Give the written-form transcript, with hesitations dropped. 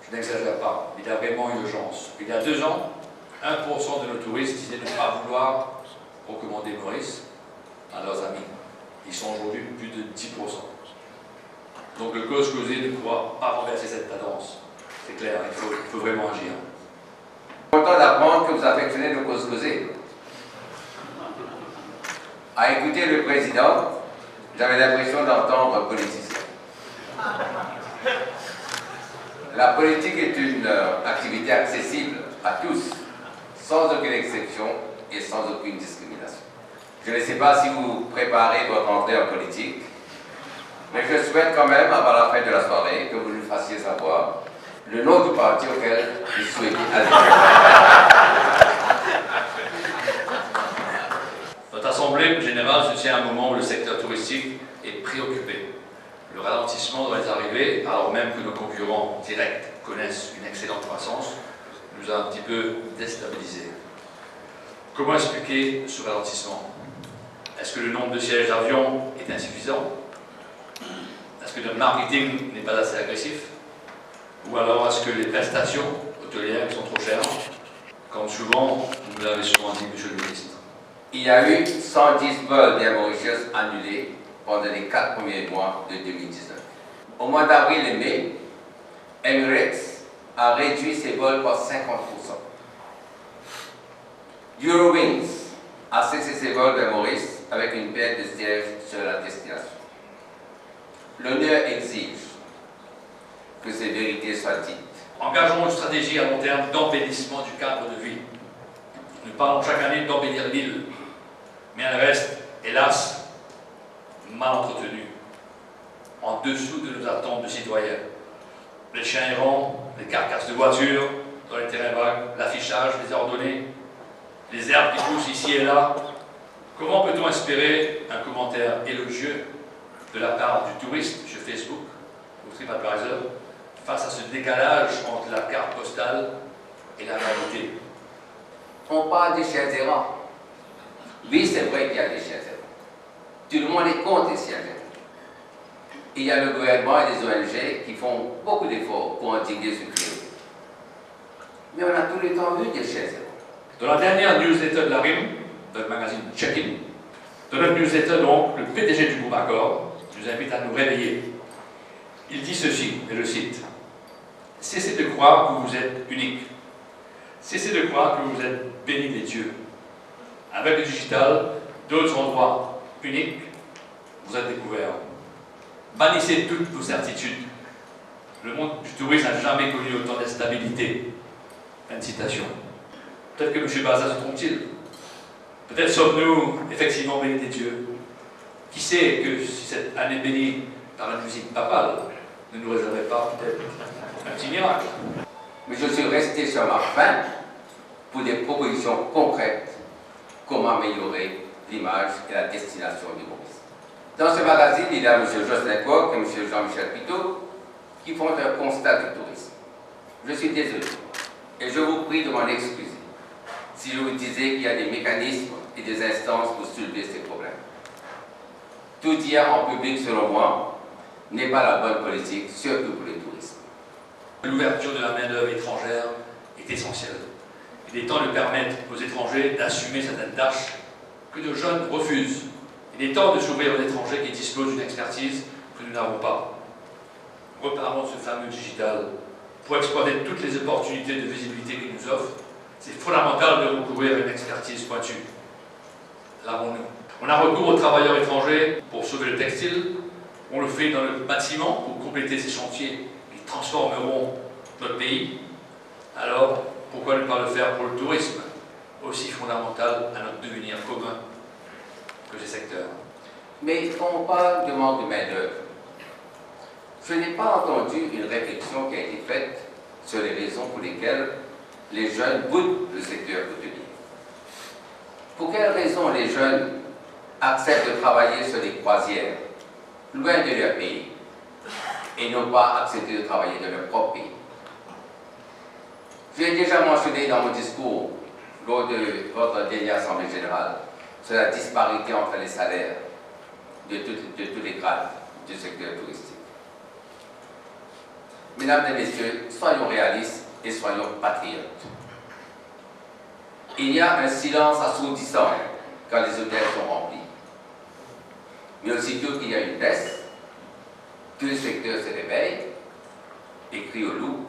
Je n'exagère pas, il y a vraiment urgence. Il y a 2 ans, 1% de nos touristes disaient ne pas vouloir recommander Maurice à leurs amis. Ils sont aujourd'hui plus de 10%. Donc le cause causé ne pourra pas renverser cette tendance. C'est clair, il faut vraiment agir. Je suis content d'apprendre que vous affectionnez le cause causé. À écouter le président, j'avais l'impression d'entendre un politicien. La politique est une activité accessible à tous, sans aucune exception et sans aucune discrimination. Je ne sais pas si vous préparez votre entrée en politique, mais je souhaite quand même, avant la fin de la soirée, que vous nous fassiez savoir le nom du parti auquel vous souhaitez adhérer. Notre Assemblée générale se tient à un moment où le secteur touristique est préoccupé. Le ralentissement doit arriver, alors même que nos concurrents directs connaissent une excellente croissance, nous a un petit peu déstabilisés. Comment expliquer ce ralentissement? Est-ce que le nombre de sièges d'avion est insuffisant? Est-ce que notre marketing n'est pas assez agressif? Ou alors est-ce que les prestations hôtelières sont trop chères? Comme souvent, vous l'avez souvent dit, Monsieur le Ministre. Il y a eu 110 vols d'Air Mauritius annulés pendant les 4 premiers mois de 2019. Au mois d'avril et mai, Emirates a réduit ses vols par 50%. Eurowings a cessé ses vols vers Maurice avec une perte de sièges sur la destination. L'honneur exige que ces vérités soient dites. Engageons une stratégie à long terme d'embellissement du cadre de vie. Nous parlons chaque année d'embellir l'île, mais elle reste, hélas, mal entretenue, en dessous de nos attentes de citoyens. Les chiens errants, les carcasses de voitures dans les terrains vagues, l'affichage désordonné, les herbes qui poussent ici et là. Comment peut-on espérer un commentaire élogieux de la part du touriste sur Facebook ou TripAdvisor face à ce décalage entre la carte postale et la réalité? On parle des chiens errants. Oui, c'est vrai qu'il y a des chiens errants. Tout le monde est contre les chiens errants. Il y a le gouvernement et les ONG qui font beaucoup d'efforts pour endiguer ce fléau. Mais on a tout le temps vu des chiens errants. Dans la dernière newsletter de la RIM, dans le magazine Check-in, dans notre newsletter, donc, le PDG du groupe Accor nous invite à nous réveiller. Il dit ceci, et je cite: « Cessez de croire que vous êtes unique. Cessez de croire que vous êtes bénis des dieux. Avec le digital, d'autres endroits uniques, vous êtes découverts. Bannissez toutes vos certitudes. Le monde du tourisme n'a jamais connu autant d'instabilité. » Fin de citation. Peut-être que M. Baza se trompe-t-il. Peut-être sommes-nous effectivement bénis des dieux. Qui sait que si cette année bénie par la musique papale ne nous réservait pas peut-être un petit miracle. Mais je suis resté sur ma faim pour des propositions concrètes comment améliorer l'image et la destination du Maurice. Dans ce magazine, il y a M. Jocelyn Kwok et M. Jean-Michel Pitot qui font un constat du tourisme. Je suis désolé et je vous prie de m'en excuser si je vous disais qu'il y a des mécanismes et des instances pour soulever ces problèmes. Tout dire en public, selon moi, n'est pas la bonne politique, surtout pour le tourisme. L'ouverture de la main-d'œuvre étrangère est essentielle. Il est temps de permettre aux étrangers d'assumer certaines tâches que nos jeunes refusent. Il est temps de s'ouvrir aux étrangers qui disposent d'une expertise que nous n'avons pas. Reparlons de ce fameux digital. Pour exploiter toutes les opportunités de visibilité qu'il nous offre, c'est fondamental de recourir à une expertise pointue. L'avons-nous? On a recours aux travailleurs étrangers pour sauver le textile. On le fait dans le bâtiment pour compléter ces chantiers qui transformeront notre pays. Alors, pourquoi ne pas le faire pour le tourisme, aussi fondamental à notre devenir commun que ces secteurs? Mais quand on parle de manque de main-d'œuvre, je n'ai pas entendu une réflexion qui a été faite sur les raisons pour lesquelles les jeunes boutent le secteur hôtelier. Pour quelles raisons les jeunes acceptent de travailler sur des croisières, loin de leur pays, et n'ont pas accepté de travailler dans leur propre pays? J'ai déjà mentionné dans mon discours, lors de votre dernière Assemblée générale, sur la disparité entre les salaires de tous les grades du secteur touristique. Mesdames et messieurs, soyons réalistes et soyons patriotes. Il y a un silence assourdissant quand les hôtels sont remplis. Mais aussitôt qu'il y a une baisse, tout le secteur se réveille et crie au loup